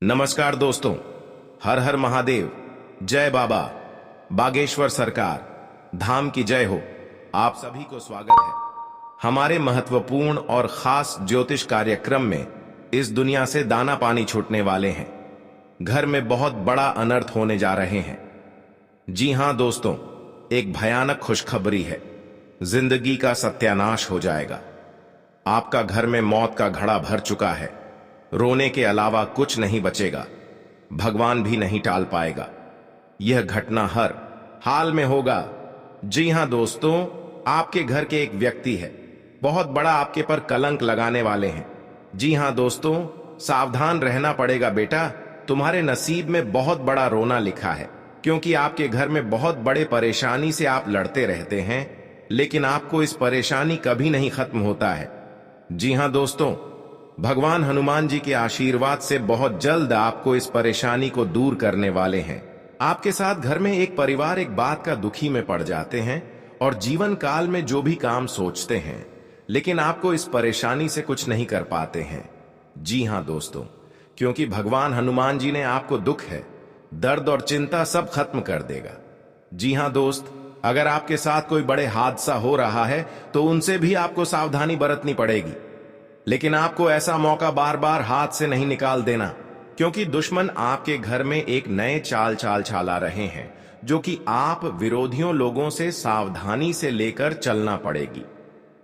नमस्कार दोस्तों, हर हर महादेव, जय बाबा बागेश्वर सरकार, धाम की जय हो। आप सभी को स्वागत है हमारे महत्वपूर्ण और खास ज्योतिष कार्यक्रम में। इस दुनिया से दाना पानी छूटने वाले हैं, घर में बहुत बड़ा अनर्थ होने जा रहे हैं। जी हां दोस्तों, एक भयानक खुशखबरी है, जिंदगी का सत्यानाश हो जाएगा। आपका घर में मौत का घड़ा भर चुका है, रोने के अलावा कुछ नहीं बचेगा, भगवान भी नहीं टाल पाएगा। यह घटना हर हाल में होगा। जी हां दोस्तों, आपके घर के एक व्यक्ति है, बहुत बड़ा आपके पर कलंक लगाने वाले हैं। जी हां दोस्तों, सावधान रहना पड़ेगा बेटा, तुम्हारे नसीब में बहुत बड़ा रोना लिखा है, क्योंकि आपके घर में बहुत बड़े परेशानी से आप लड़ते रहते हैं, लेकिन आपको इस परेशानी कभी नहीं खत्म होता है। जी हां दोस्तों, भगवान हनुमान जी के आशीर्वाद से बहुत जल्द आपको इस परेशानी को दूर करने वाले हैं। आपके साथ घर में एक परिवार एक बात का दुखी में पड़ जाते हैं और जीवन काल में जो भी काम सोचते हैं, लेकिन आपको इस परेशानी से कुछ नहीं कर पाते हैं। जी हां दोस्तों, क्योंकि भगवान हनुमान जी ने आपको दुख है, दर्द और चिंता सब खत्म कर देगा। जी हां दोस्त, अगर आपके साथ कोई बड़े हादसा हो रहा है तो उनसे भी आपको सावधानी बरतनी पड़ेगी, लेकिन आपको ऐसा मौका बार बार हाथ से नहीं निकाल देना, क्योंकि दुश्मन आपके घर में एक नए चाल चला रहे हैं, जो कि आप विरोधियों लोगों से सावधानी से लेकर चलना पड़ेगी।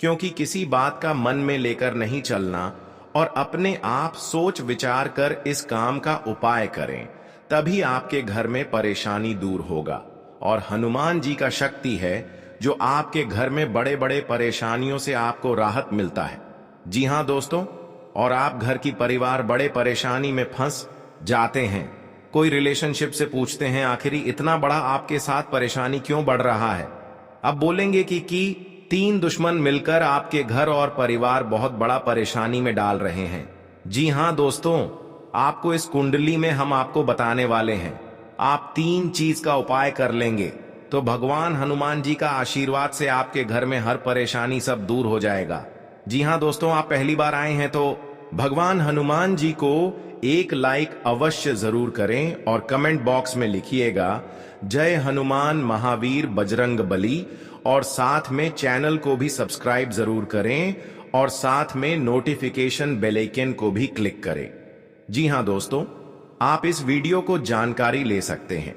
क्योंकि किसी बात का मन में लेकर नहीं चलना और अपने आप सोच विचार कर इस काम का उपाय करें, तभी आपके घर में परेशानी दूर होगा। और हनुमान जी का शक्ति है जो आपके घर में बड़े बड़े परेशानियों से आपको राहत मिलता है। जी हां दोस्तों, और आप घर की परिवार बड़े परेशानी में फंस जाते हैं। कोई रिलेशनशिप से पूछते हैं आखिरी इतना बड़ा आपके साथ परेशानी क्यों बढ़ रहा है। अब बोलेंगे कि 3 दुश्मन मिलकर आपके घर और परिवार बहुत बड़ा परेशानी में डाल रहे हैं। जी हां दोस्तों, आपको इस कुंडली में हम आपको बताने वाले हैं। आप 3 चीज का उपाय कर लेंगे तो भगवान हनुमान जी का आशीर्वाद से आपके घर में हर परेशानी सब दूर हो जाएगा। जी हां दोस्तों, आप पहली बार आए हैं तो भगवान हनुमान जी को एक लाइक अवश्य जरूर करें और कमेंट बॉक्स में लिखिएगा जय हनुमान महावीर बजरंग बली, और साथ में चैनल को भी सब्सक्राइब जरूर करें और साथ में नोटिफिकेशन बेल आइकन को भी क्लिक करें। जी हां दोस्तों, आप इस वीडियो को जानकारी ले सकते हैं।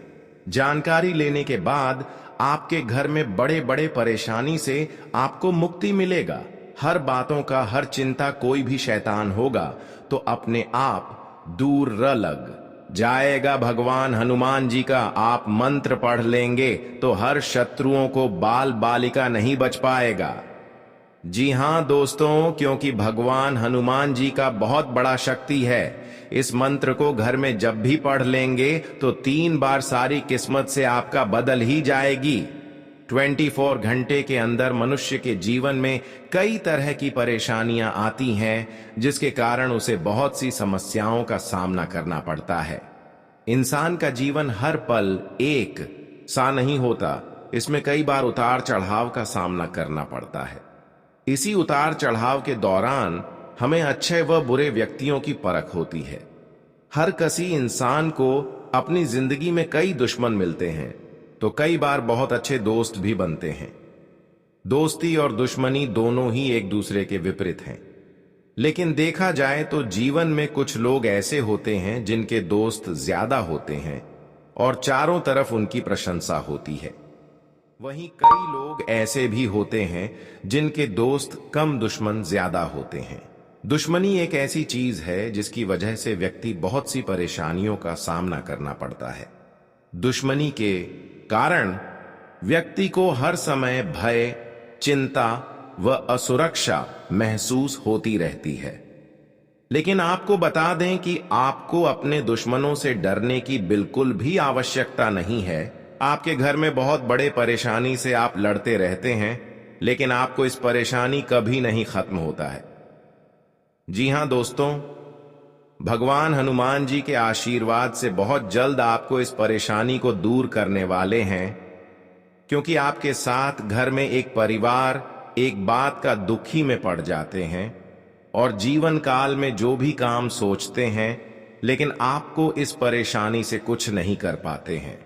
जानकारी लेने के बाद आपके घर में बड़े बड़े परेशानी से आपको मुक्ति मिलेगा। हर बातों का, हर चिंता, कोई भी शैतान होगा तो अपने आप दूर लग जाएगा। भगवान हनुमान जी का आप मंत्र पढ़ लेंगे तो हर शत्रुओं को बाल बालिका नहीं बच पाएगा। जी हां दोस्तों, क्योंकि भगवान हनुमान जी का बहुत बड़ा शक्ति है। इस मंत्र को घर में जब भी पढ़ लेंगे तो 3 बार सारी किस्मत से आपका बदल ही जाएगी। 24 घंटे के अंदर मनुष्य के जीवन में कई तरह की परेशानियां आती हैं, जिसके कारण उसे बहुत सी समस्याओं का सामना करना पड़ता है। इंसान का जीवन हर पल एक सा नहीं होता, इसमें कई बार उतार चढ़ाव का सामना करना पड़ता है। इसी उतार चढ़ाव के दौरान हमें अच्छे व बुरे व्यक्तियों की परख होती है। हर किसी इंसान को अपनी जिंदगी में कई दुश्मन मिलते हैं तो कई बार बहुत अच्छे दोस्त भी बनते हैं। दोस्ती और दुश्मनी दोनों ही एक दूसरे के विपरीत हैं, लेकिन देखा जाए तो जीवन में कुछ लोग ऐसे होते हैं जिनके दोस्त ज्यादा होते हैं और चारों तरफ उनकी प्रशंसा होती है। वहीं कई लोग ऐसे भी होते हैं जिनके दोस्त कम, दुश्मन ज्यादा होते हैं। दुश्मनी एक ऐसी चीज है जिसकी वजह से व्यक्ति बहुत सी परेशानियों का सामना करना पड़ता है। दुश्मनी के कारण व्यक्ति को हर समय भय, चिंता व असुरक्षा महसूस होती रहती है। लेकिन आपको बता दें कि आपको अपने दुश्मनों से डरने की बिल्कुल भी आवश्यकता नहीं है। आपके घर में बहुत बड़े परेशानी से आप लड़ते रहते हैं, लेकिन आपको इस परेशानी कभी नहीं खत्म होता है। जी हां दोस्तों, भगवान हनुमान जी के आशीर्वाद से बहुत जल्द आपको इस परेशानी को दूर करने वाले हैं, क्योंकि आपके साथ घर में एक परिवार एक बात का दुखी में पड़ जाते हैं और जीवन काल में जो भी काम सोचते हैं लेकिन आपको इस परेशानी से कुछ नहीं कर पाते हैं।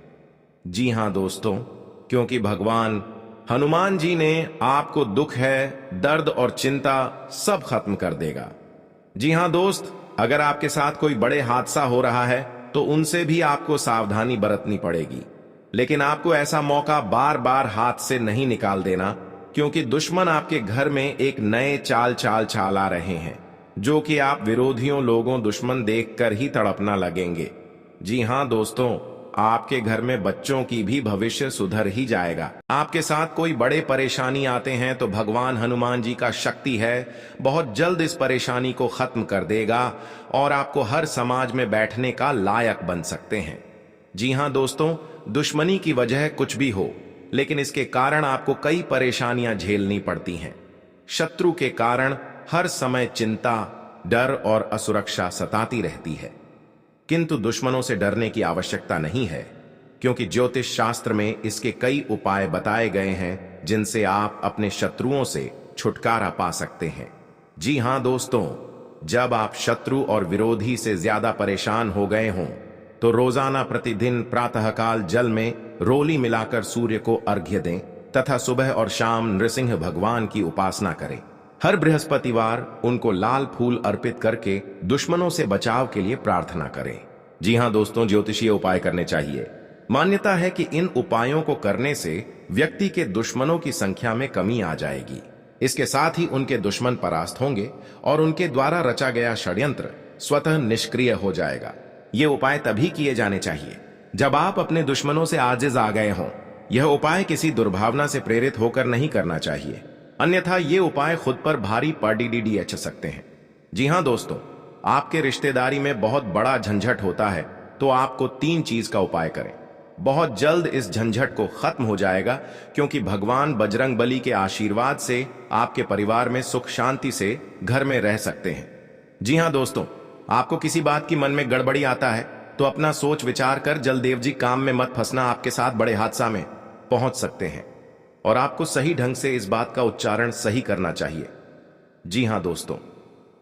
जी हां दोस्तों, क्योंकि भगवान हनुमान जी ने आपको दुख है, दर्द और चिंता सब खत्म कर देगा। जी हां दोस्त, अगर आपके साथ कोई बड़े हादसा हो रहा है तो उनसे भी आपको सावधानी बरतनी पड़ेगी, लेकिन आपको ऐसा मौका बार बार हाथ से नहीं निकाल देना, क्योंकि दुश्मन आपके घर में एक नए चाल आ रहे हैं, जो कि आप विरोधियों लोगों दुश्मन देखकर ही तड़पना लगेंगे। जी हां दोस्तों, आपके घर में बच्चों की भी भविष्य सुधर ही जाएगा। आपके साथ कोई बड़े परेशानी आते हैं तो भगवान हनुमान जी का शक्ति है, बहुत जल्द इस परेशानी को खत्म कर देगा और आपको हर समाज में बैठने का लायक बन सकते हैं। जी हां दोस्तों, दुश्मनी की वजह कुछ भी हो, लेकिन इसके कारण आपको कई परेशानियां झेलनी पड़ती हैं। शत्रु के कारण हर समय चिंता, डर और असुरक्षा सताती रहती है, किंतु दुश्मनों से डरने की आवश्यकता नहीं है, क्योंकि ज्योतिष शास्त्र में इसके कई उपाय बताए गए हैं जिनसे आप अपने शत्रुओं से छुटकारा पा सकते हैं। जी हां दोस्तों, जब आप शत्रु और विरोधी से ज्यादा परेशान हो गए हों तो रोजाना प्रतिदिन प्रातःकाल जल में रोली मिलाकर सूर्य को अर्घ्य दें तथा सुबह और शाम नृसिंह भगवान की उपासना करें। हर बृहस्पतिवार उनको लाल फूल अर्पित करके दुश्मनों से बचाव के लिए प्रार्थना करें। जी हां दोस्तों, ज्योतिषीय उपाय करने चाहिए। मान्यता है कि इन उपायों को करने से व्यक्ति के दुश्मनों की संख्या में कमी आ जाएगी। इसके साथ ही उनके दुश्मन परास्त होंगे और उनके द्वारा रचा गया षड्यंत्र स्वतः निष्क्रिय हो जाएगा। ये उपाय तभी किए जाने चाहिए जब आप अपने दुश्मनों से आजिज आ गए हों। यह उपाय किसी दुर्भावना से प्रेरित होकर नहीं करना चाहिए, अन्यथा ये उपाय खुद पर भारी पड़ सकते हैं। जी हां दोस्तों, आपके रिश्तेदारी में बहुत बड़ा झंझट होता है तो आपको 3 चीज का उपाय करें। बहुत जल्द इस झंझट को खत्म हो जाएगा, क्योंकि भगवान बजरंग बली के आशीर्वाद से आपके परिवार में सुख शांति से घर में रह सकते हैं। जी हां दोस्तों, आपको किसी बात की मन में गड़बड़ी आता है तो अपना सोच विचार कर जलदेव जी काम में मत फंसना, आपके साथ बड़े हादसा में पहुंच सकते हैं और आपको सही ढंग से इस बात का उच्चारण सही करना चाहिए। जी हां दोस्तों,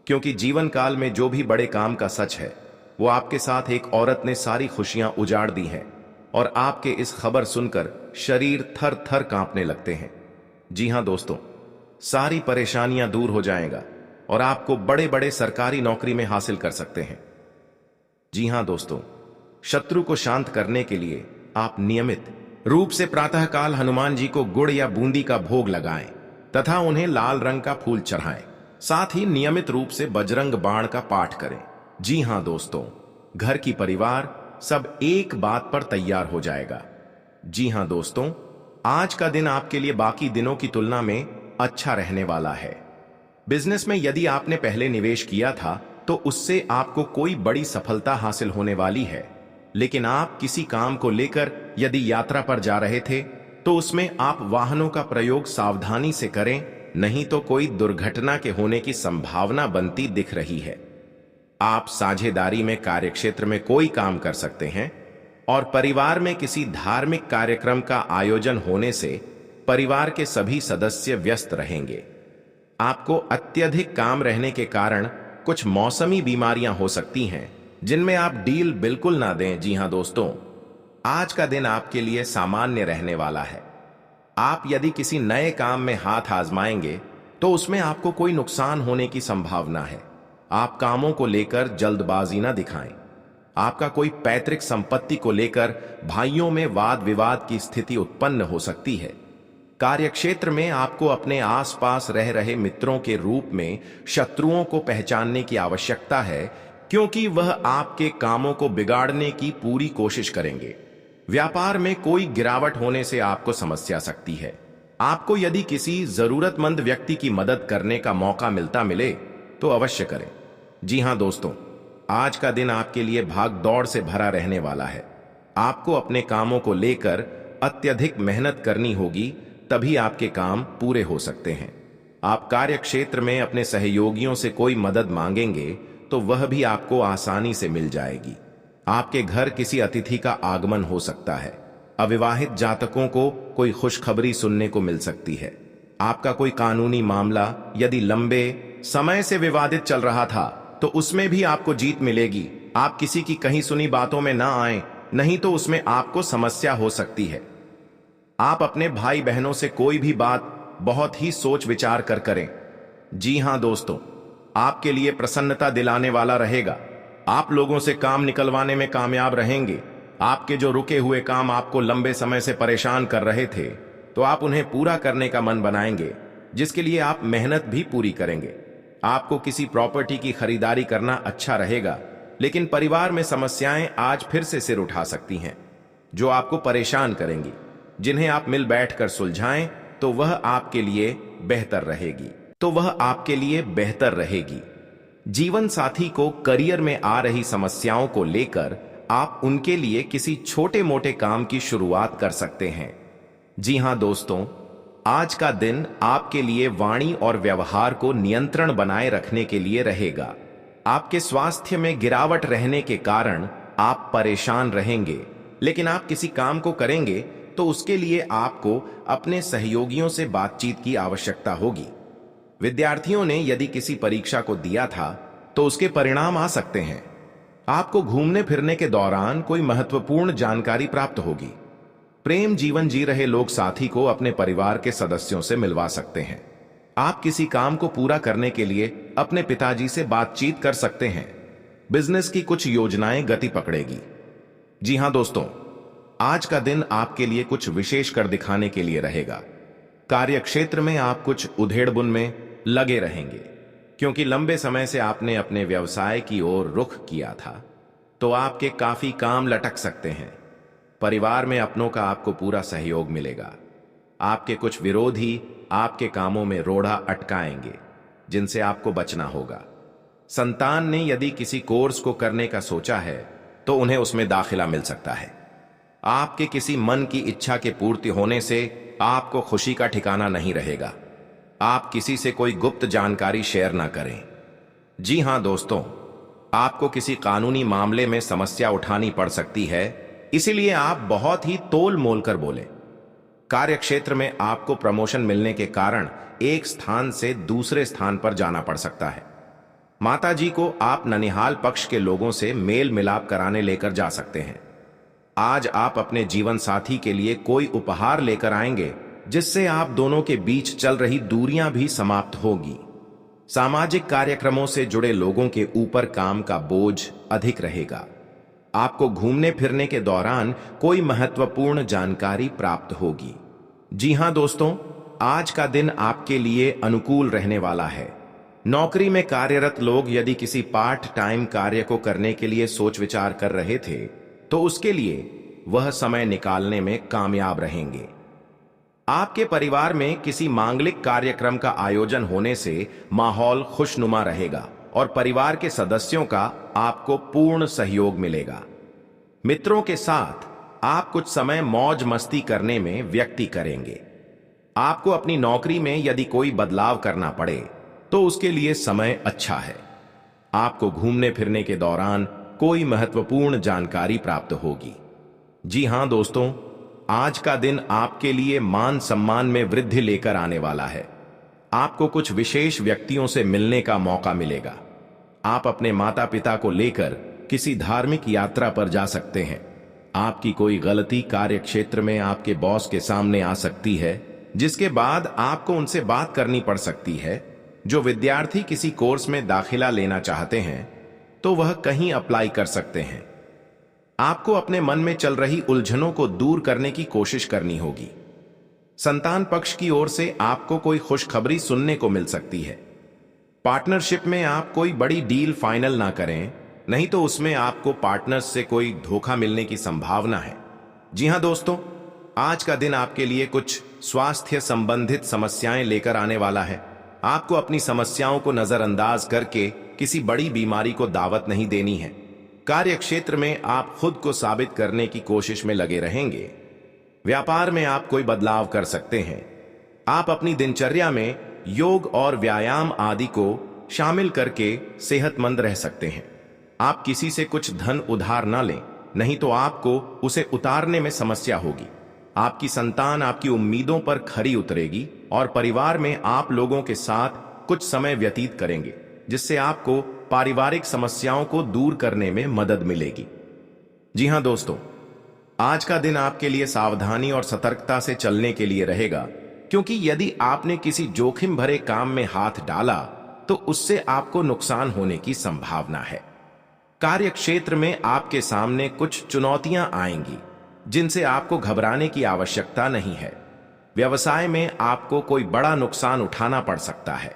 क्योंकि जीवन काल में जो भी बड़े काम का सच है वो आपके साथ एक औरत ने सारी खुशियां उजाड़ दी हैं और आपके इस खबर सुनकर शरीर थर थर कांपने लगते हैं। जी हां दोस्तों, सारी परेशानियां दूर हो जाएगा और आपको बड़े बड़े सरकारी नौकरी में हासिल कर सकते हैं। जी हां दोस्तों, शत्रु को शांत करने के लिए आप नियमित रूप से प्रातःकाल हनुमान जी को गुड़ या बूंदी का भोग लगाएं तथा उन्हें लाल रंग का फूल चढ़ाएं। साथ ही नियमित रूप से बजरंग बाण का पाठ करें। जी हां दोस्तों, घर की परिवार सब एक बात पर तैयार हो जाएगा। जी हां दोस्तों, आज का दिन आपके लिए बाकी दिनों की तुलना में अच्छा रहने वाला है। बिजनेस में यदि आपने पहले निवेश किया था तो उससे आपको कोई बड़ी सफलता हासिल होने वाली है, लेकिन आप किसी काम को लेकर यदि यात्रा पर जा रहे थे तो उसमें आप वाहनों का प्रयोग सावधानी से करें, नहीं तो कोई दुर्घटना के होने की संभावना बनती दिख रही है। आप साझेदारी में कार्यक्षेत्र में कोई काम कर सकते हैं और परिवार में किसी धार्मिक कार्यक्रम का आयोजन होने से परिवार के सभी सदस्य व्यस्त रहेंगे। आपको अत्यधिक काम रहने के कारण कुछ मौसमी बीमारियां हो सकती हैं जिनमें आप डील बिल्कुल ना दें। जी हां दोस्तों, आज का दिन आपके लिए सामान्य रहने वाला है। आप यदि किसी नए काम में हाथ आजमाएंगे तो उसमें आपको कोई नुकसान होने की संभावना है। आप कामों को लेकर जल्दबाजी ना दिखाएं। आपका कोई पैतृक संपत्ति को लेकर भाइयों में वाद विवाद की स्थिति उत्पन्न हो सकती है। कार्यक्षेत्र में आपको अपने आसपास रह रहे मित्रों के रूप में शत्रुओं को पहचानने की आवश्यकता है, क्योंकि वह आपके कामों को बिगाड़ने की पूरी कोशिश करेंगे। व्यापार में कोई गिरावट होने से आपको समस्या सकती है। आपको यदि किसी जरूरतमंद व्यक्ति की मदद करने का मौका मिले तो अवश्य करें। जी हां दोस्तों, आज का दिन आपके लिए भाग दौड़ से भरा रहने वाला है। आपको अपने कामों को लेकर अत्यधिक मेहनत करनी होगी, तभी आपके काम पूरे हो सकते हैं। आप कार्य क्षेत्र में अपने सहयोगियों से कोई मदद मांगेंगे तो वह भी आपको आसानी से मिल जाएगी। आपके घर किसी अतिथि का आगमन हो सकता है। अविवाहित जातकों को कोई खुशखबरी सुनने को मिल सकती है। आपका कोई कानूनी मामला यदि लंबे समय से विवादित चल रहा था तो उसमें भी आपको जीत मिलेगी आप किसी की कहीं सुनी बातों में ना आए, नहीं तो उसमें आपको समस्या हो सकती है। आप अपने भाई बहनों से कोई भी बात बहुत ही सोच विचार कर करें। जी हां दोस्तों, आपके लिए प्रसन्नता दिलाने वाला रहेगा। आप लोगों से काम निकलवाने में कामयाब रहेंगे। आपके जो रुके हुए काम आपको लंबे समय से परेशान कर रहे थे, तो आप उन्हें पूरा करने का मन बनाएंगे, जिसके लिए आप मेहनत भी पूरी करेंगे। आपको किसी प्रॉपर्टी की खरीदारी करना अच्छा रहेगा, लेकिन परिवार में समस्याएं आज फिर से सिर उठा सकती हैं, जो आपको परेशान करेंगी। जिन्हें आप मिल बैठकर सुलझाएं तो वह आपके लिए बेहतर रहेगी। जीवन साथी को करियर में आ रही समस्याओं को लेकर आप उनके लिए किसी छोटे मोटे काम की शुरुआत कर सकते हैं। जी हां दोस्तों, आज का दिन आपके लिए वाणी और व्यवहार को नियंत्रण बनाए रखने के लिए रहेगा। आपके स्वास्थ्य में गिरावट रहने के कारण आप परेशान रहेंगे, लेकिन आप किसी काम को करेंगे तो उसके लिए आपको अपने सहयोगियों से बातचीत की आवश्यकता होगी। विद्यार्थियों ने यदि किसी परीक्षा को दिया था तो उसके परिणाम आ सकते हैं। आपको घूमने फिरने के दौरान कोई महत्वपूर्ण जानकारी प्राप्त होगी। प्रेम जीवन जी रहे लोग साथी को अपने परिवार के सदस्यों से मिलवा सकते हैं। आप किसी काम को पूरा करने के लिए अपने पिताजी से बातचीत कर सकते हैं। बिजनेस की कुछ योजनाएं गति पकड़ेगी। जी हां दोस्तों, आज का दिन आपके लिए कुछ विशेष कर दिखाने के लिए रहेगा। कार्य क्षेत्र में आप कुछ उधेड़बुन में लगे रहेंगे, क्योंकि लंबे समय से आपने अपने व्यवसाय की ओर रुख किया था, तो आपके काफी काम लटक सकते हैं। परिवार में अपनों का आपको पूरा सहयोग मिलेगा। आपके कुछ विरोधी आपके कामों में रोड़ा अटकाएंगे, जिनसे आपको बचना होगा। संतान ने यदि किसी कोर्स को करने का सोचा है तो उन्हें उसमें दाखिला मिल सकता है। आपके किसी मन की इच्छा के पूर्ति होने से आपको खुशी का ठिकाना नहीं रहेगा। आप किसी से कोई गुप्त जानकारी शेयर ना करें। जी हां दोस्तों, आपको किसी कानूनी मामले में समस्या उठानी पड़ सकती है, इसीलिए आप बहुत ही तोल मोल कर बोलें। कार्य क्षेत्र में आपको प्रमोशन मिलने के कारण एक स्थान से दूसरे स्थान पर जाना पड़ सकता है। माताजी को आप ननिहाल पक्ष के लोगों से मेल मिलाप कराने लेकर जा सकते हैं। आज आप अपने जीवन साथी के लिए कोई उपहार लेकर आएंगे, जिससे आप दोनों के बीच चल रही दूरियां भी समाप्त होगी। सामाजिक कार्यक्रमों से जुड़े लोगों के ऊपर काम का बोझ अधिक रहेगा। आपको घूमने फिरने के दौरान कोई महत्वपूर्ण जानकारी प्राप्त होगी। जी हां दोस्तों, आज का दिन आपके लिए अनुकूल रहने वाला है। नौकरी में कार्यरत लोग यदि किसी पार्ट टाइम कार्य को करने के लिए सोच विचार कर रहे थे, तो उसके लिए वह समय निकालने में कामयाब रहेंगे। आपके परिवार में किसी मांगलिक कार्यक्रम का आयोजन होने से माहौल खुशनुमा रहेगा और परिवार के सदस्यों का आपको पूर्ण सहयोग मिलेगा। मित्रों के साथ आप कुछ समय मौज मस्ती करने में व्यक्ति करेंगे। आपको अपनी नौकरी में यदि कोई बदलाव करना पड़े तो उसके लिए समय अच्छा है। आपको घूमने फिरने के दौरान कोई महत्वपूर्ण जानकारी प्राप्त होगी। जी हां दोस्तों, आज का दिन आपके लिए मान सम्मान में वृद्धि लेकर आने वाला है। आपको कुछ विशेष व्यक्तियों से मिलने का मौका मिलेगा। आप अपने माता पिता को लेकर किसी धार्मिक यात्रा पर जा सकते हैं। आपकी कोई गलती कार्य क्षेत्र में आपके बॉस के सामने आ सकती है, जिसके बाद आपको उनसे बात करनी पड़ सकती है। जो विद्यार्थी किसी कोर्स में दाखिला लेना चाहते हैं, तो वह कहीं अप्लाई कर सकते हैं। आपको अपने मन में चल रही उलझनों को दूर करने की कोशिश करनी होगी। संतान पक्ष की ओर से आपको कोई खुशखबरी सुनने को मिल सकती है। पार्टनरशिप में आप कोई बड़ी डील फाइनल ना करें, नहीं तो उसमें आपको पार्टनर्स से कोई धोखा मिलने की संभावना है। जी हां दोस्तों, आज का दिन आपके लिए कुछ स्वास्थ्य संबंधित समस्याएं लेकर आने वाला है। आपको अपनी समस्याओं को नजरअंदाज करके किसी बड़ी बीमारी को दावत नहीं देनी है। कार्य क्षेत्र में आप खुद को साबित करने की कोशिश में लगे रहेंगे। व्यापार में आप कोई बदलाव कर सकते हैं। आप अपनी दिनचर्या में योग और व्यायाम आदि को शामिल करके सेहतमंद रह सकते हैं। आप किसी से कुछ धन उधार ना लें, नहीं तो आपको उसे उतारने में समस्या होगी। आपकी संतान आपकी उम्मीदों पर खरी उतरेगी और परिवार में आप लोगों के साथ कुछ समय व्यतीत करेंगे, जिससे आपको पारिवारिक समस्याओं को दूर करने में मदद मिलेगी। जी हां दोस्तों, आज का दिन आपके लिए सावधानी और सतर्कता से चलने के लिए रहेगा, क्योंकि यदि आपने किसी जोखिम भरे काम में हाथ डाला तो उससे आपको नुकसान होने की संभावना है। कार्य क्षेत्र में आपके सामने कुछ चुनौतियां आएंगी जिनसे आपको घबराने की आवश्यकता नहीं है। व्यवसाय में आपको कोई बड़ा नुकसान उठाना पड़ सकता है।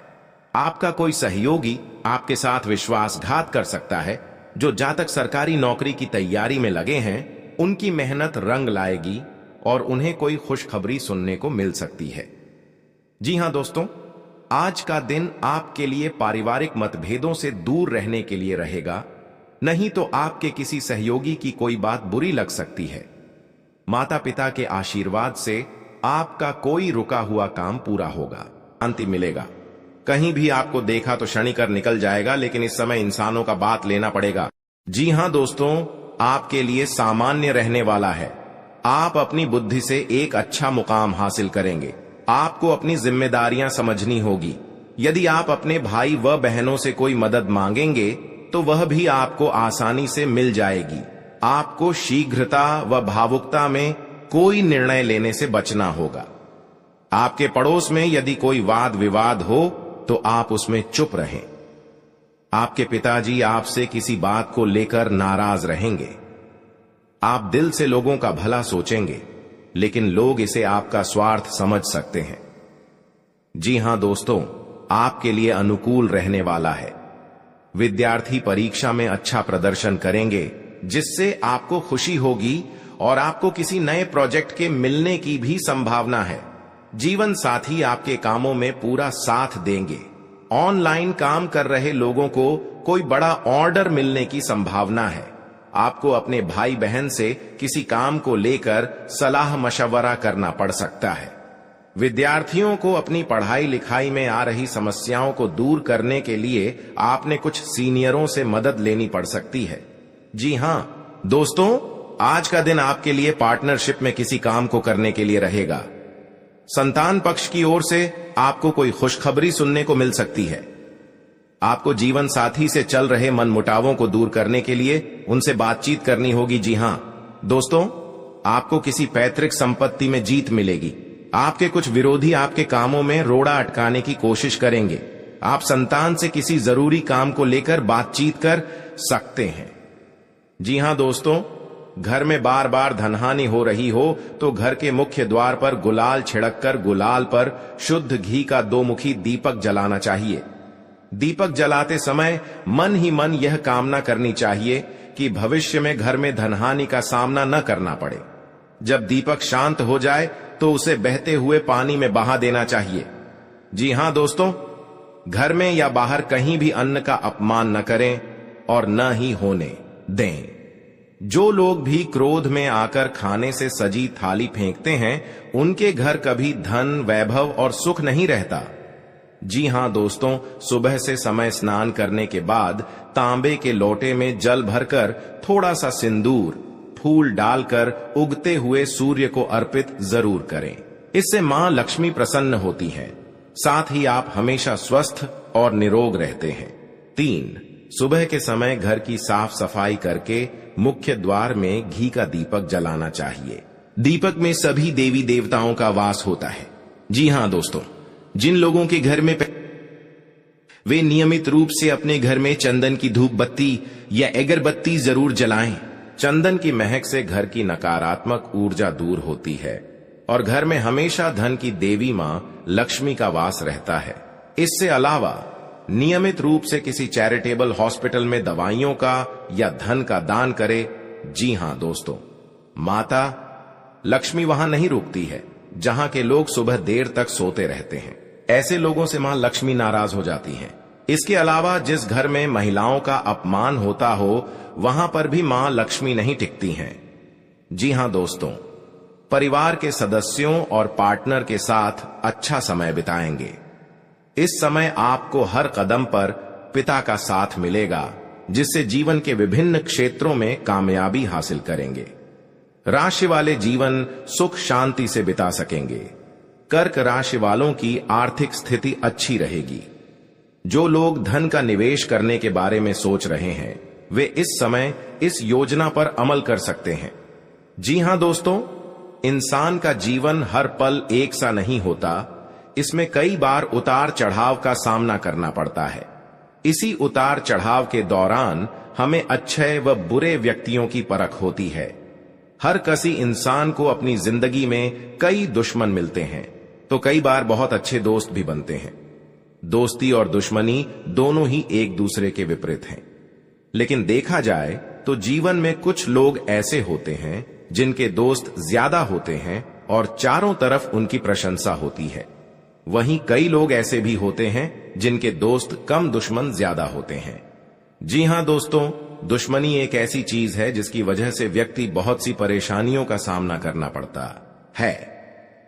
आपका कोई सहयोगी आपके साथ विश्वासघात कर सकता है। जो जातक सरकारी नौकरी की तैयारी में लगे हैं, उनकी मेहनत रंग लाएगी और उन्हें कोई खुशखबरी सुनने को मिल सकती है। जी हां दोस्तों, आज का दिन आपके लिए पारिवारिक मतभेदों से दूर रहने के लिए रहेगा, नहीं तो आपके किसी सहयोगी की कोई बात बुरी लग सकती है। माता पिता के आशीर्वाद से आपका कोई रुका हुआ काम पूरा होगा, शांति मिलेगा। कहीं भी आपको देखा तो क्षणिकर निकल जाएगा, लेकिन इस समय इंसानों का बात लेना पड़ेगा। जी हां दोस्तों, आपके लिए सामान्य रहने वाला है। आप अपनी बुद्धि से एक अच्छा मुकाम हासिल करेंगे। आपको अपनी जिम्मेदारियां समझनी होगी। यदि आप अपने भाई व बहनों से कोई मदद मांगेंगे तो वह भी आपको आसानी से मिल जाएगी। आपको शीघ्रता व भावुकता में कोई निर्णय लेने से बचना होगा। आपके पड़ोस में यदि कोई वाद विवाद हो तो आप उसमें चुप रहें। आपके पिताजी आपसे किसी बात को लेकर नाराज रहेंगे। आप दिल से लोगों का भला सोचेंगे, लेकिन लोग इसे आपका स्वार्थ समझ सकते हैं। जी हां दोस्तों, आपके लिए अनुकूल रहने वाला है। विद्यार्थी परीक्षा में अच्छा प्रदर्शन करेंगे, जिससे आपको खुशी होगी और आपको किसी नए प्रोजेक्ट के मिलने की भी संभावना है। जीवन साथी आपके कामों में पूरा साथ देंगे। ऑनलाइन काम कर रहे लोगों को कोई बड़ा ऑर्डर मिलने की संभावना है। आपको अपने भाई बहन से किसी काम को लेकर सलाह मशवरा करना पड़ सकता है। विद्यार्थियों को अपनी पढ़ाई लिखाई में आ रही समस्याओं को दूर करने के लिए आपने कुछ सीनियरों से मदद लेनी पड़ सकती है। जी हां दोस्तों, आज का दिन आपके लिए पार्टनरशिप में किसी काम को करने के लिए रहेगा। संतान पक्ष की ओर से आपको कोई खुशखबरी सुनने को मिल सकती है। आपको जीवन साथी से चल रहे मनमुटावों को दूर करने के लिए उनसे बातचीत करनी होगी। जी हां दोस्तों, आपको किसी पैतृक संपत्ति में जीत मिलेगी। आपके कुछ विरोधी आपके कामों में रोड़ा अटकाने की कोशिश करेंगे। आप संतान से किसी जरूरी काम को लेकर बातचीत कर सकते हैं। जी हां दोस्तों, घर में बार बार धनहानि हो रही हो तो घर के मुख्य द्वार पर गुलाल छिड़ककर गुलाल पर शुद्ध घी का 2 मुखी दीपक जलाना चाहिए। दीपक जलाते समय मन ही मन यह कामना करनी चाहिए कि भविष्य में घर में धनहानि का सामना न करना पड़े। जब दीपक शांत हो जाए तो उसे बहते हुए पानी में बहा देना चाहिए। जी हां दोस्तों, घर में या बाहर कहीं भी अन्न का अपमान न करें और न ही होने दें। जो लोग भी क्रोध में आकर खाने से सजी थाली फेंकते हैं, उनके घर कभी धन, वैभव और सुख नहीं रहता। जी हां दोस्तों, सुबह से समय स्नान करने के बाद तांबे के लोटे में जल भरकर थोड़ा सा सिंदूर, फूल डालकर उगते हुए सूर्य को अर्पित जरूर करें। इससे मां लक्ष्मी प्रसन्न होती हैं। साथ ही आप हमेशा स्वस्थ और निरोग रहते हैं। 3, सुबह के समय घर की साफ सफाई करके मुख्य द्वार में घी का दीपक जलाना चाहिए। दीपक में सभी देवी देवताओं का वास होता है। जी हां दोस्तों, जिन लोगों के घर में वे नियमित रूप से अपने घर में चंदन की धूप बत्ती या अगरबत्ती जरूर जलाएं। चंदन की महक से घर की नकारात्मक ऊर्जा दूर होती है और घर में हमेशा धन की देवी मां लक्ष्मी का वास रहता है। इससे अलावा नियमित रूप से किसी चैरिटेबल हॉस्पिटल में दवाइयों का या धन का दान करे। जी हां दोस्तों, माता लक्ष्मी वहां नहीं रुकती है जहां के लोग सुबह देर तक सोते रहते हैं। ऐसे लोगों से मां लक्ष्मी नाराज हो जाती हैं। इसके अलावा जिस घर में महिलाओं का अपमान होता हो, वहां पर भी मां लक्ष्मी नहीं टिकती हैं। जी हां दोस्तों, परिवार के सदस्यों और पार्टनर के साथ अच्छा समय बिताएंगे। इस समय आपको हर कदम पर पिता का साथ मिलेगा, जिससे जीवन के विभिन्न क्षेत्रों में कामयाबी हासिल करेंगे। राशि वाले जीवन सुख शांति से बिता सकेंगे। कर्क राशि वालों की आर्थिक स्थिति अच्छी रहेगी। जो लोग धन का निवेश करने के बारे में सोच रहे हैं वे इस समय इस योजना पर अमल कर सकते हैं। जी हां दोस्तों, इंसान का जीवन हर पल एक सा नहीं होता, इसमें कई बार उतार चढ़ाव का सामना करना पड़ता है। इसी उतार चढ़ाव के दौरान हमें अच्छे व बुरे व्यक्तियों की परख होती है। हर किसी इंसान को अपनी जिंदगी में कई दुश्मन मिलते हैं तो कई बार बहुत अच्छे दोस्त भी बनते हैं। दोस्ती और दुश्मनी दोनों ही एक दूसरे के विपरीत हैं। लेकिन देखा जाए तो जीवन में कुछ लोग ऐसे होते हैं जिनके दोस्त ज्यादा होते हैं और चारों तरफ उनकी प्रशंसा होती है। वहीं कई लोग ऐसे भी होते हैं जिनके दोस्त कम, दुश्मन ज्यादा होते हैं। जी हां दोस्तों, दुश्मनी एक ऐसी चीज है जिसकी वजह से व्यक्ति बहुत सी परेशानियों का सामना करना पड़ता है।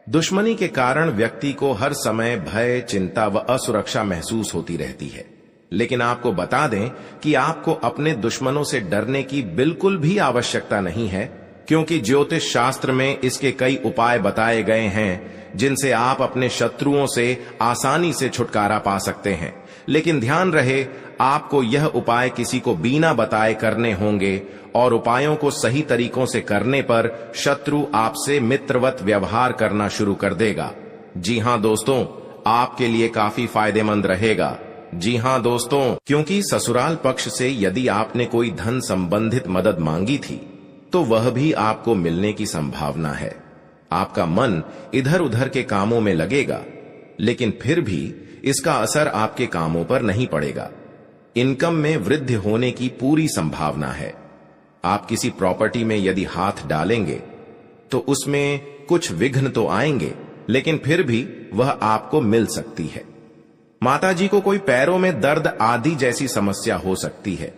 दुश्मनी के कारण व्यक्ति को हर समय भय, चिंता व असुरक्षा महसूस होती रहती है। लेकिन आपको बता दें कि आपको अपने दुश्मनों से डरने की बिल्कुल भी आवश्यकता नहीं है, क्योंकि ज्योतिष शास्त्र में इसके कई उपाय बताए गए हैं जिनसे आप अपने शत्रुओं से आसानी से छुटकारा पा सकते हैं। लेकिन ध्यान रहे, आपको यह उपाय किसी को बिना बताए करने होंगे और उपायों को सही तरीकों से करने पर शत्रु आपसे मित्रवत व्यवहार करना शुरू कर देगा। जी हां दोस्तों, आपके लिए काफी फायदेमंद रहेगा। जी हां दोस्तों, क्योंकि ससुराल पक्ष से यदि आपने कोई धन संबंधित मदद मांगी थी तो वह भी आपको मिलने की संभावना है। आपका मन इधर उधर के कामों में लगेगा, लेकिन फिर भी इसका असर आपके कामों पर नहीं पड़ेगा। इनकम में वृद्धि होने की पूरी संभावना है। आप किसी प्रॉपर्टी में यदि हाथ डालेंगे तो उसमें कुछ विघ्न तो आएंगे, लेकिन फिर भी वह आपको मिल सकती है। माताजी को कोई पैरों में दर्द आदि जैसी समस्या हो सकती है।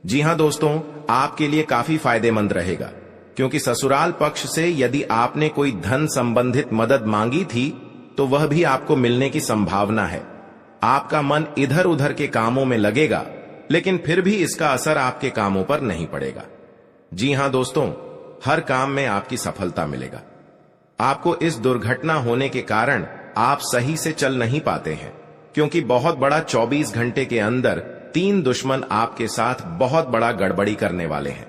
जी हां दोस्तों, आपके लिए काफी फायदेमंद रहेगा, क्योंकि ससुराल पक्ष से यदि आपने कोई धन संबंधित मदद मांगी थी तो वह भी आपको मिलने की संभावना है। आपका मन इधर उधर के कामों में लगेगा, लेकिन फिर भी इसका असर आपके कामों पर नहीं पड़ेगा। जी हां दोस्तों, हर काम में आपकी सफलता मिलेगा। आपको इस दुर्घटना होने के कारण आप सही से चल नहीं पाते हैं, क्योंकि बहुत बड़ा 24 घंटे के अंदर 3 दुश्मन आपके साथ बहुत बड़ा गड़बड़ी करने वाले हैं।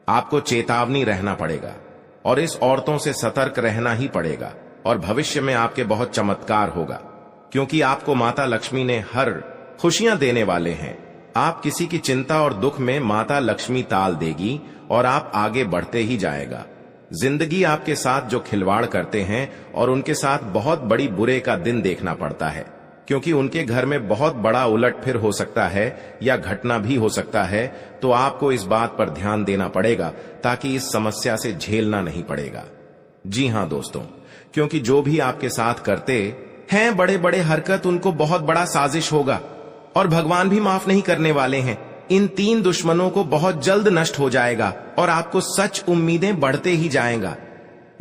आपको चेतावनी रहना पड़ेगा और इस औरतों से सतर्क रहना ही पड़ेगा, और भविष्य में आपके बहुत चमत्कार होगा, क्योंकि आपको माता लक्ष्मी ने हर खुशियां देने वाले हैं। आप किसी की चिंता और दुख में माता लक्ष्मी ताल देगी और आप आगे बढ़ते ही जाएगा। जिंदगी आपके साथ जो खिलवाड़ करते हैं और उनके साथ बहुत बड़ी बुरे का दिन देखना पड़ता है, क्योंकि उनके घर में बहुत बड़ा उलटफेर हो सकता है या घटना भी हो सकता है। तो आपको इस बात पर ध्यान देना पड़ेगा ताकि इस समस्या से झेलना नहीं पड़ेगा। जी हां दोस्तों, क्योंकि जो भी आपके साथ करते हैं बड़े बड़े हरकत, उनको बहुत बड़ा साजिश होगा और भगवान भी माफ नहीं करने वाले हैं। इन 3 दुश्मनों को बहुत जल्द नष्ट हो जाएगा और आपको सच उम्मीदें बढ़ते ही जाएगा।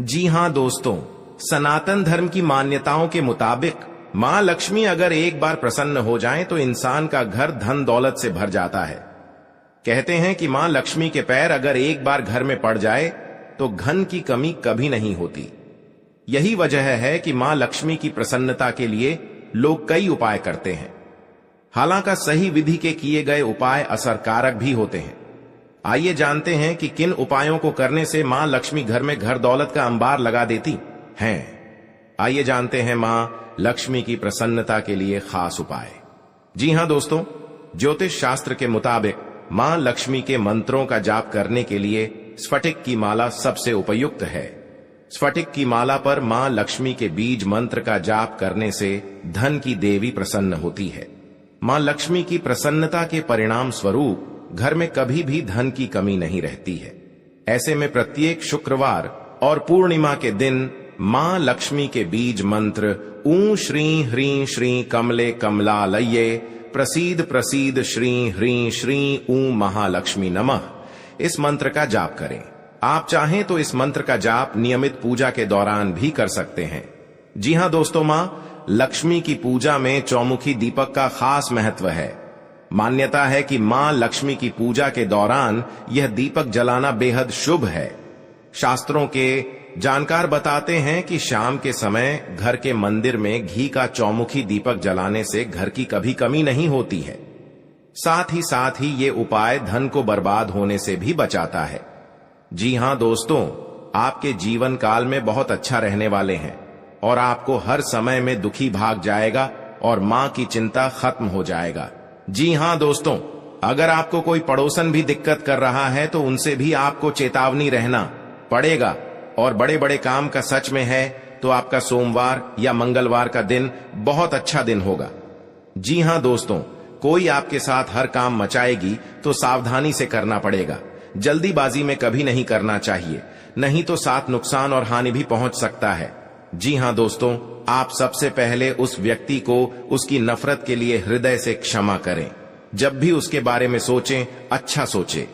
जी हां दोस्तों, सनातन धर्म की मान्यताओं के मुताबिक मां लक्ष्मी अगर एक बार प्रसन्न हो जाएं तो इंसान का घर धन दौलत से भर जाता है। कहते हैं कि मां लक्ष्मी के पैर अगर एक बार घर में पड़ जाए तो धन की कमी कभी नहीं होती। यही वजह है कि मां लक्ष्मी की प्रसन्नता के लिए लोग कई उपाय करते हैं। हालांकि सही विधि के किए गए उपाय असरकारक भी होते हैं। आइए जानते हैं कि किन उपायों को करने से मां लक्ष्मी घर में घर दौलत का अंबार लगा देती हैं। आइए जानते हैं मां लक्ष्मी की प्रसन्नता के लिए खास उपाय। जी हां दोस्तों, ज्योतिष शास्त्र के मुताबिक मां लक्ष्मी के मंत्रों का जाप करने के लिए स्फटिक की माला सबसे उपयुक्त है। स्फटिक की माला पर मां लक्ष्मी के बीज मंत्र का जाप करने से धन की देवी प्रसन्न होती है। मां लक्ष्मी की प्रसन्नता के परिणाम स्वरूप घर में कभी भी धन की कमी नहीं रहती है। ऐसे में प्रत्येक शुक्रवार और पूर्णिमा के दिन मां लक्ष्मी के बीज मंत्र ऊ श्री ह्रीं श्री कमले कमलालये प्रसीद प्रसीद श्री ह्रीं श्री ऊ महालक्ष्मी नमः, इस मंत्र का जाप करें। आप चाहें तो इस मंत्र का जाप नियमित पूजा के दौरान भी कर सकते हैं। जी हां दोस्तों, मां लक्ष्मी की पूजा में चौमुखी दीपक का खास महत्व है। मान्यता है कि मां लक्ष्मी की पूजा के दौरान यह दीपक जलाना बेहद शुभ है। शास्त्रों के जानकार बताते हैं कि शाम के समय घर के मंदिर में घी का चौमुखी दीपक जलाने से घर की कभी कमी नहीं होती है। साथ ही ये उपाय धन को बर्बाद होने से भी बचाता है। जी हां दोस्तों, आपके जीवन काल में बहुत अच्छा रहने वाले हैं और आपको हर समय में दुखी भाग जाएगा और मां की चिंता खत्म हो जाएगा। जी हां दोस्तों, अगर आपको कोई पड़ोसन भी दिक्कत कर रहा है तो उनसे भी आपको चेतावनी रहना पड़ेगा। और बड़े बड़े काम का सच में है तो आपका सोमवार या मंगलवार का दिन बहुत अच्छा दिन होगा। जी हां दोस्तों, कोई आपके साथ हर काम मचाएगी तो सावधानी से करना पड़ेगा। जल्दीबाजी में कभी नहीं करना चाहिए, नहीं तो साथ नुकसान और हानि भी पहुंच सकता है। जी हां दोस्तों, आप सबसे पहले उस व्यक्ति को उसकी नफरत के लिए हृदय से क्षमा करें। जब भी उसके बारे में सोचें, अच्छा सोचें।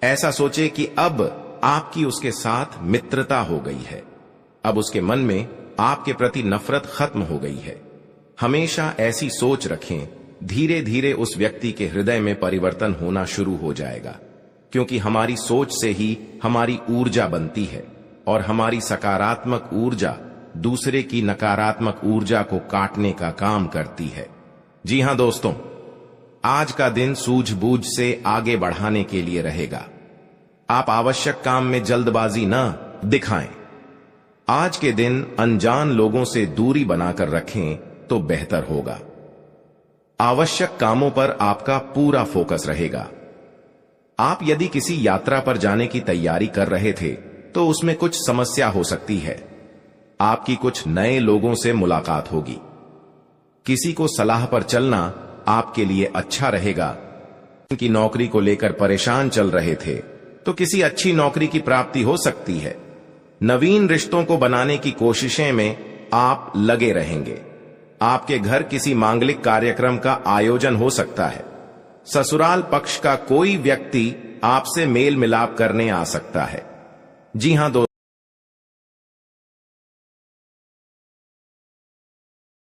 ऐसा सोचें कि अब आपकी उसके साथ मित्रता हो गई है, अब उसके मन में आपके प्रति नफरत खत्म हो गई है। हमेशा ऐसी सोच रखें, धीरे धीरे उस व्यक्ति के हृदय में परिवर्तन होना शुरू हो जाएगा, क्योंकि हमारी सोच से ही हमारी ऊर्जा बनती है और हमारी सकारात्मक ऊर्जा दूसरे की नकारात्मक ऊर्जा को काटने का काम करती है। जी हां दोस्तों, आज का दिन सूझबूझ से आगे बढ़ाने के लिए रहेगा। आप आवश्यक काम में जल्दबाजी न दिखाएं। आज के दिन अनजान लोगों से दूरी बनाकर रखें तो बेहतर होगा। आवश्यक कामों पर आपका पूरा फोकस रहेगा। आप यदि किसी यात्रा पर जाने की तैयारी कर रहे थे तो उसमें कुछ समस्या हो सकती है। आपकी कुछ नए लोगों से मुलाकात होगी। किसी को सलाह पर चलना आपके लिए अच्छा रहेगा। कि नौकरी को लेकर परेशान चल रहे थे तो किसी अच्छी नौकरी की प्राप्ति हो सकती है। नवीन रिश्तों को बनाने की कोशिशें में आप लगे रहेंगे। आपके घर किसी मांगलिक कार्यक्रम का आयोजन हो सकता है। ससुराल पक्ष का कोई व्यक्ति आपसे मेल मिलाप करने आ सकता है। जी हां दोस्तों,